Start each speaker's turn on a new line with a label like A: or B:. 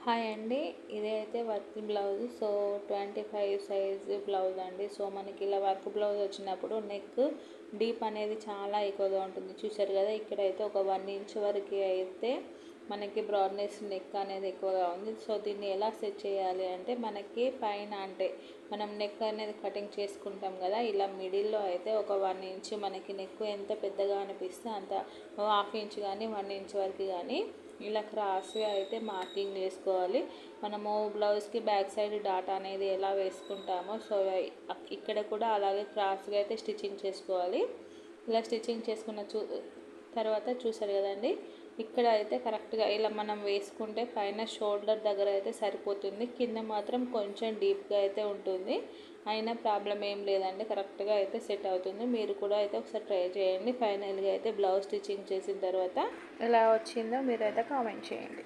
A: Hi అండి. ఇదైతే work blouse. So 25 size blouse అండి. సో మనకి ఇలా వర్క్ బ్లౌజ్ వచ్చినప్పుడు నెక్ డీప్ అనేది చాలా ఎక్కువగా ఉంటుంది. చూసారు కదా, ఇక్కడైతే ఒక 1 ఇంచ్ వరకు అయితే మనకి బ్రాడ్నెస్ నెక్ అనేది ఎక్కువగా ఉంది. సో దీన్ని ఎలా సెట్ చేయాలి అంటే, మనకి పైన అంటే మనం నెక్ అనేది కటింగ్ చేసుకుంటాం కదా, ఇలా మిడిల్లో అయితే ఒక 1 ఇంచ్ మనకి నెక్ ఎంత పెద్దగా అనిపిస్తే అంత 1/2 ఇంచ్ కానీ 1 ఇంచ్ వరకు కానీ ఇలా క్రాస్గా అయితే మార్కింగ్ చేసుకోవాలి. మనము బ్లౌజ్కి బ్యాక్ సైడ్ డాట్ అనేది ఎలా వేసుకుంటామో, సో ఇక్కడ కూడా అలాగే క్రాస్గా అయితే స్టిచ్చింగ్ చేసుకోవాలి. ఇలా స్టిచ్చింగ్ చేసుకున్న తర్వాత చూసారు కదండి, ఇక్కడ అయితే కరెక్ట్గా ఇలా మనం వేసుకుంటే పైన షోల్డర్ దగ్గర అయితే సరిపోతుంది. కింద మాత్రం కొంచెం డీప్గా అయితే ఉంటుంది. అయినా ప్రాబ్లం ఏం లేదండి, కరెక్ట్గా అయితే సెట్ అవుతుంది. మీరు కూడా అయితే ఒకసారి ట్రై చేయండి. ఫైనల్గా అయితే బ్లౌజ్ స్టిచ్చింగ్ చేసిన తర్వాత ఎలా వచ్చిందో మీరైతే కామెంట్ చేయండి.